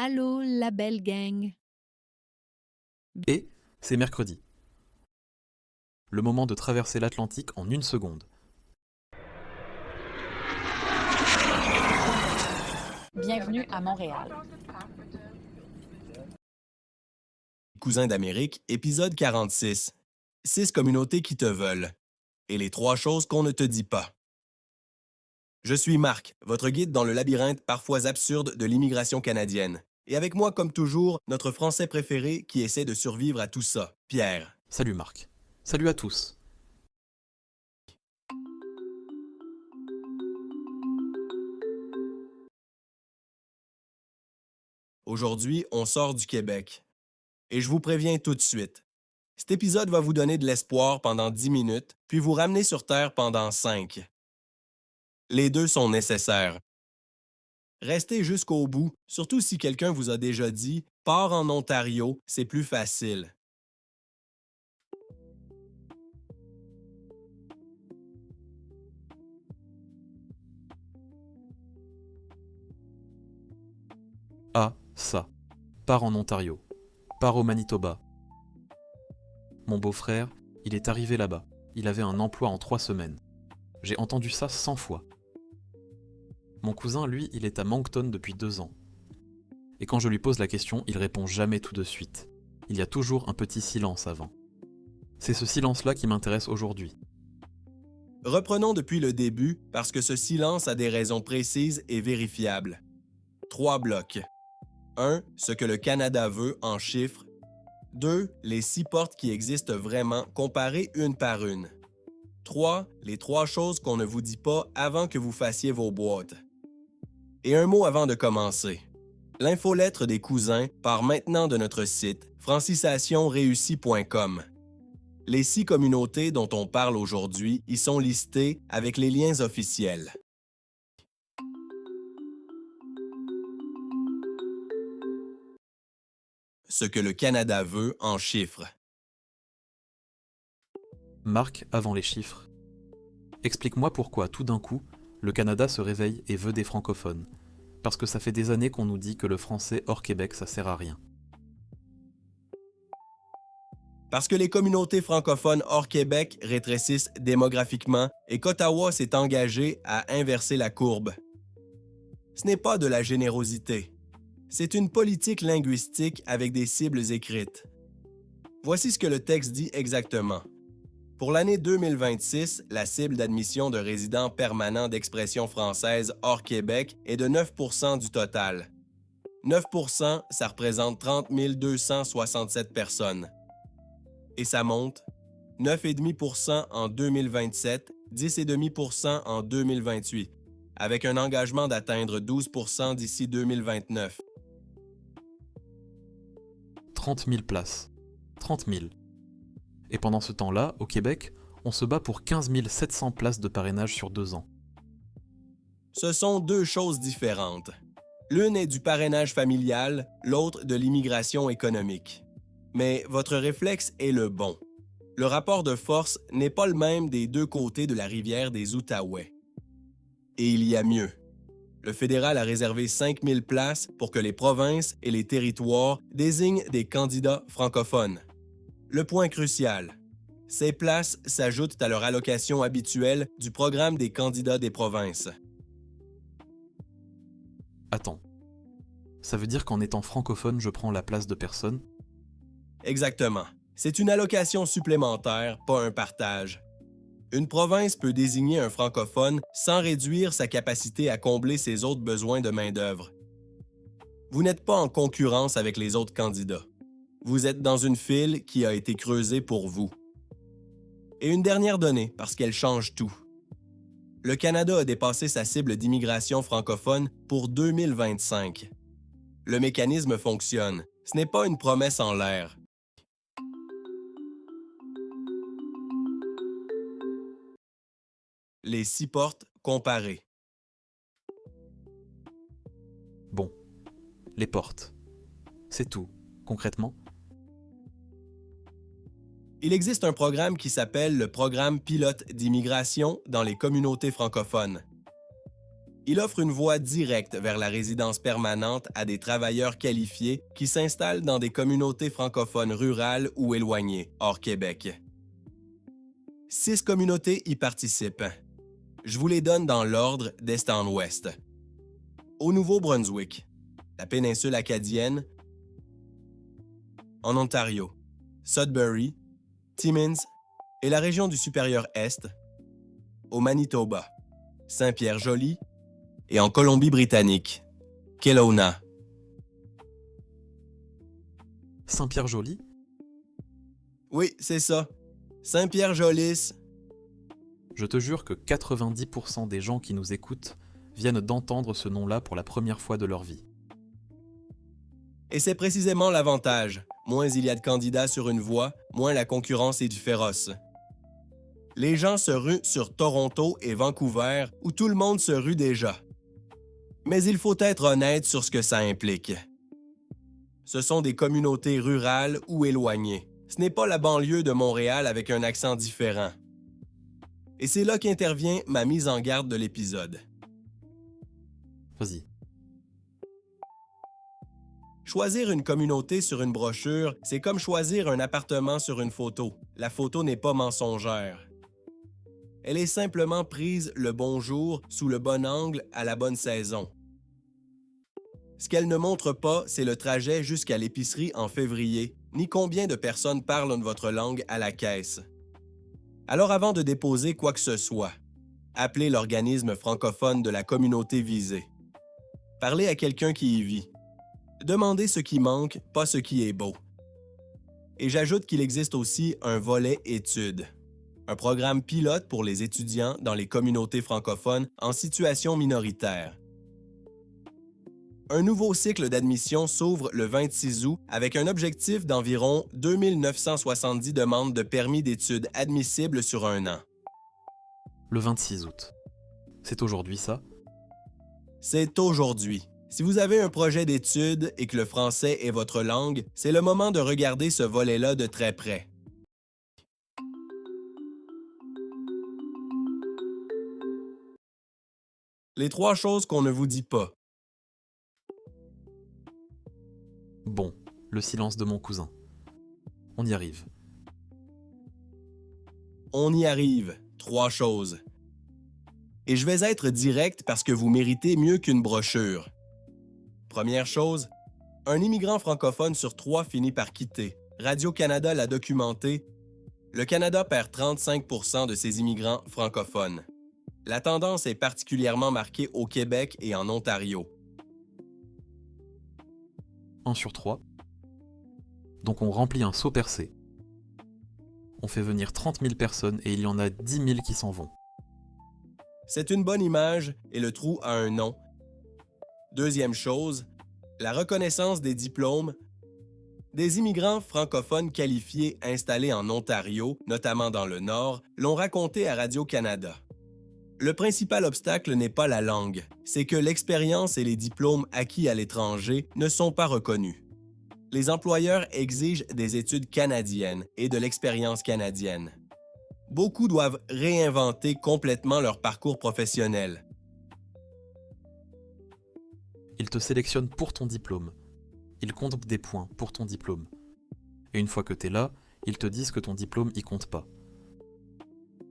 Allô, la belle gang. Et c'est mercredi. Le moment de traverser l'Atlantique en une seconde. Bienvenue à Montréal. Cousins d'Amérique, épisode 46. 6 communautés qui te veulent. Et les 3 choses qu'on ne te dit pas. Je suis Marc, votre guide dans le labyrinthe parfois absurde de l'immigration canadienne. Et avec moi, comme toujours, notre Français préféré qui essaie de survivre à tout ça, Pierre. Salut Marc. Salut à tous. Aujourd'hui, on sort du Québec. Et je vous préviens tout de suite. Cet épisode va vous donner de l'espoir pendant 10 minutes, puis vous ramener sur Terre pendant 5. Les deux sont nécessaires. Restez jusqu'au bout, surtout si quelqu'un vous a déjà dit « Pars en Ontario, c'est plus facile ». Ah, ça. Pars en Ontario. Pars au Manitoba. Mon beau-frère, il est arrivé là-bas. Il avait un emploi en 3 semaines. J'ai entendu ça 100 fois. Mon cousin, lui, il est à Moncton depuis 2 ans. Et quand je lui pose la question, il répond jamais tout de suite. Il y a toujours un petit silence avant. C'est ce silence-là qui m'intéresse aujourd'hui. Reprenons depuis le début parce que ce silence a des raisons précises et vérifiables. 3 blocs. 1. Ce que le Canada veut en chiffres. 2. Les 6 portes qui existent vraiment comparées une par une. 3. Les 3 choses qu'on ne vous dit pas avant que vous fassiez vos boîtes. Et un mot avant de commencer. L'infolettre des cousins part maintenant de notre site francisationreussie.com. Les 6 communautés dont on parle aujourd'hui y sont listées avec les liens officiels. Ce que le Canada veut en chiffres. Marc, avant les chiffres. Explique-moi pourquoi, tout d'un coup, le Canada se réveille et veut des francophones. Parce que ça fait des années qu'on nous dit que le français hors Québec, ça sert à rien. Parce que les communautés francophones hors Québec rétrécissent démographiquement et qu'Ottawa s'est engagé à inverser la courbe. Ce n'est pas de la générosité. C'est une politique linguistique avec des cibles écrites. Voici ce que le texte dit exactement. Pour l'année 2026, la cible d'admission de résidents permanents d'expression française hors Québec est de 9 % du total. 9 %, ça représente 30 267 personnes. Et ça monte, 9,5 % en 2027, 10,5 % en 2028, avec un engagement d'atteindre 12 % d'ici 2029. 30 000 places. 30 000. Et pendant ce temps-là, au Québec, on se bat pour 15 700 places de parrainage sur 2 ans. Ce sont 2 choses différentes. L'une est du parrainage familial, l'autre de l'immigration économique. Mais votre réflexe est le bon. Le rapport de force n'est pas le même des 2 côtés de la rivière des Outaouais. Et il y a mieux. Le fédéral a réservé 5 000 places pour que les provinces et les territoires désignent des candidats francophones. Le point crucial. Ces places s'ajoutent à leur allocation habituelle du programme des candidats des provinces. Attends. Ça veut dire qu'en étant francophone, je prends la place de personne? Exactement. C'est une allocation supplémentaire, pas un partage. Une province peut désigner un francophone sans réduire sa capacité à combler ses autres besoins de main-d'œuvre. Vous n'êtes pas en concurrence avec les autres candidats. Vous êtes dans une file qui a été creusée pour vous. Et une dernière donnée, parce qu'elle change tout. Le Canada a dépassé sa cible d'immigration francophone pour 2025. Le mécanisme fonctionne. Ce n'est pas une promesse en l'air. Les 6 portes comparées. Bon. Les portes. C'est tout, concrètement. Il existe un programme qui s'appelle le Programme pilote d'immigration dans les communautés francophones. Il offre une voie directe vers la résidence permanente à des travailleurs qualifiés qui s'installent dans des communautés francophones rurales ou éloignées, hors Québec. 6 communautés y participent. Je vous les donne dans l'ordre d'est en ouest. Au Nouveau-Brunswick, la péninsule acadienne, en Ontario, Sudbury, Timmins et la région du Supérieur-Est, au Manitoba, Saint-Pierre-Joli et en Colombie-Britannique, Kelowna. Saint-Pierre-Joli? Oui, c'est ça. Saint-Pierre-Jolis. Je te jure que 90% des gens qui nous écoutent viennent d'entendre ce nom-là pour la première fois de leur vie. Et c'est précisément l'avantage. Moins il y a de candidats sur une voie, moins la concurrence est du féroce. Les gens se ruent sur Toronto et Vancouver, où tout le monde se rue déjà. Mais il faut être honnête sur ce que ça implique. Ce sont des communautés rurales ou éloignées. Ce n'est pas la banlieue de Montréal avec un accent différent. Et c'est là qu'intervient ma mise en garde de l'épisode. Vas-y. Choisir une communauté sur une brochure, c'est comme choisir un appartement sur une photo. La photo n'est pas mensongère. Elle est simplement prise le bon jour, sous le bon angle, à la bonne saison. Ce qu'elle ne montre pas, c'est le trajet jusqu'à l'épicerie en février, ni combien de personnes parlent votre langue à la caisse. Alors avant de déposer quoi que ce soit, appelez l'organisme francophone de la communauté visée. Parlez à quelqu'un qui y vit. Demandez ce qui manque, pas ce qui est beau. Et j'ajoute qu'il existe aussi un volet études, un programme pilote pour les étudiants dans les communautés francophones en situation minoritaire. Un nouveau cycle d'admission s'ouvre le 26 août avec un objectif d'environ 2970 demandes de permis d'études admissibles sur un an. Le 26 août. C'est aujourd'hui ça? C'est aujourd'hui. Si vous avez un projet d'études et que le français est votre langue, c'est le moment de regarder ce volet-là de très près. Les 3 choses qu'on ne vous dit pas. Bon, le silence de mon cousin. On y arrive. On y arrive. 3 choses. Et je vais être direct parce que vous méritez mieux qu'une brochure. Première chose, un immigrant francophone sur 3 finit par quitter. Radio-Canada l'a documenté. Le Canada perd 35% de ses immigrants francophones. La tendance est particulièrement marquée au Québec et en Ontario. 1 sur 3. Donc on remplit un seau percé. On fait venir 30 000 personnes et il y en a 10 000 qui s'en vont. C'est une bonne image et le trou a un nom. Deuxième chose, la reconnaissance des diplômes. Des immigrants francophones qualifiés installés en Ontario, notamment dans le Nord, l'ont raconté à Radio-Canada. Le principal obstacle n'est pas la langue, c'est que l'expérience et les diplômes acquis à l'étranger ne sont pas reconnus. Les employeurs exigent des études canadiennes et de l'expérience canadienne. Beaucoup doivent réinventer complètement leur parcours professionnel. Ils te sélectionnent pour ton diplôme. Ils comptent des points pour ton diplôme. Et une fois que t'es là, ils te disent que ton diplôme y compte pas.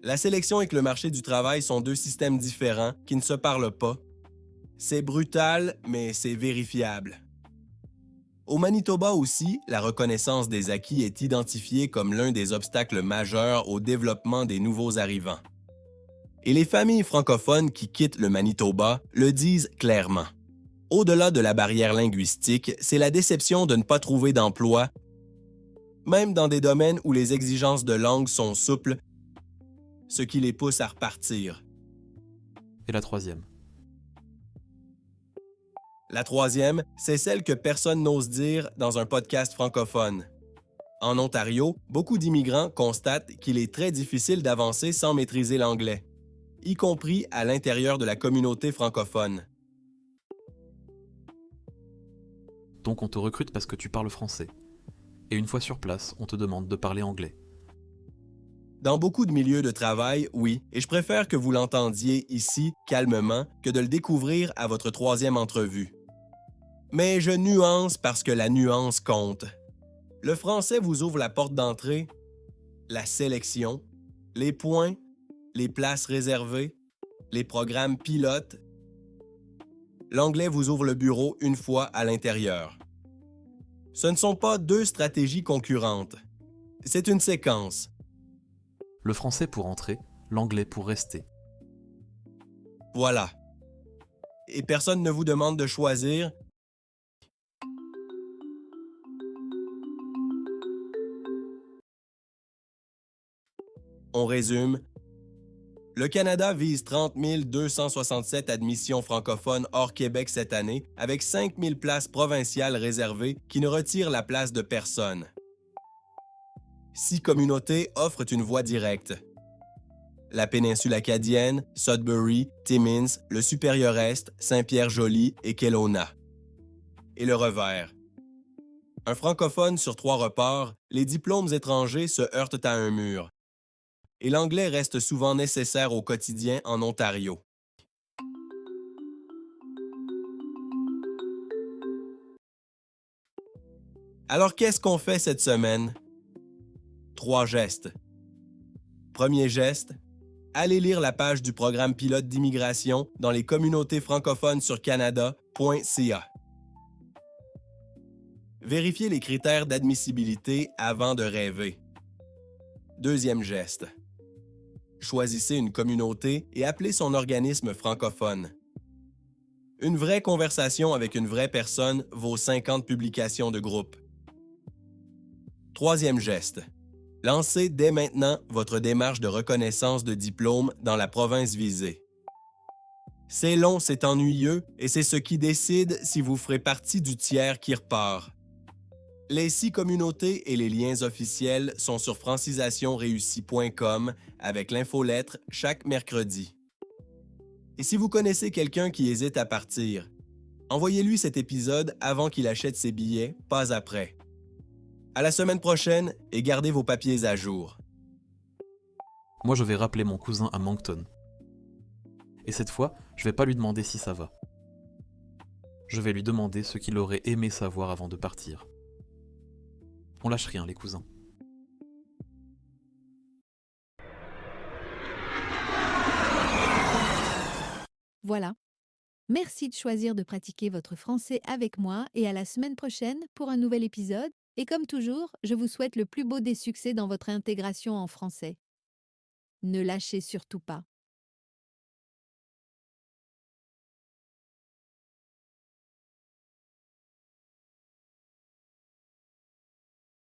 La sélection et que le marché du travail sont 2 systèmes différents qui ne se parlent pas. C'est brutal, mais c'est vérifiable. Au Manitoba aussi, la reconnaissance des acquis est identifiée comme l'un des obstacles majeurs au développement des nouveaux arrivants. Et les familles francophones qui quittent le Manitoba le disent clairement. Au-delà de la barrière linguistique, c'est la déception de ne pas trouver d'emploi, même dans des domaines où les exigences de langue sont souples, ce qui les pousse à repartir. Et la 3e. La 3e, c'est celle que personne n'ose dire dans un podcast francophone. En Ontario, beaucoup d'immigrants constatent qu'il est très difficile d'avancer sans maîtriser l'anglais, y compris à l'intérieur de la communauté francophone. Donc on te recrute parce que tu parles français. Et une fois sur place, on te demande de parler anglais. Dans beaucoup de milieux de travail, oui, et je préfère que vous l'entendiez ici, calmement, que de le découvrir à votre troisième entrevue. Mais je nuance parce que la nuance compte. Le français vous ouvre la porte d'entrée, la sélection, les points, les places réservées, les programmes pilotes. L'anglais vous ouvre le bureau une fois à l'intérieur. Ce ne sont pas deux stratégies concurrentes. C'est une séquence. Le français pour entrer, l'anglais pour rester. Voilà. Et personne ne vous demande de choisir. On résume. Le Canada vise 30 267 admissions francophones hors Québec cette année, avec 5 000 places provinciales réservées qui ne retirent la place de personne. 6 communautés offrent une voie directe. La péninsule acadienne, Sudbury, Timmins, le Supérieur-Est, Saint-Pierre-Joli et Kelowna. Et le revers. Un francophone sur 3 repart, les diplômes étrangers se heurtent à un mur. Et l'anglais reste souvent nécessaire au quotidien en Ontario. Alors qu'est-ce qu'on fait cette semaine? 3 gestes. Premier geste, allez lire la page du programme pilote d'immigration dans les communautés francophones sur canada.ca. Vérifiez les critères d'admissibilité avant de rêver. Deuxième geste. Choisissez une communauté et appelez son organisme francophone. Une vraie conversation avec une vraie personne vaut 50 publications de groupe. Troisième geste. Lancez dès maintenant votre démarche de reconnaissance de diplôme dans la province visée. C'est long, c'est ennuyeux et c'est ce qui décide si vous ferez partie du tiers qui repart. Les 6 communautés et les liens officiels sont sur francisationreussie.com avec l'infolettre chaque mercredi. Et si vous connaissez quelqu'un qui hésite à partir, envoyez-lui cet épisode avant qu'il achète ses billets, pas après. À la semaine prochaine et gardez vos papiers à jour. Moi, je vais rappeler mon cousin à Moncton. Et cette fois, je vais pas lui demander si ça va. Je vais lui demander ce qu'il aurait aimé savoir avant de partir. On lâche rien, les cousins. Voilà. Merci de choisir de pratiquer votre français avec moi et à la semaine prochaine pour un nouvel épisode. Et comme toujours, je vous souhaite le plus beau des succès dans votre intégration en français. Ne lâchez surtout pas.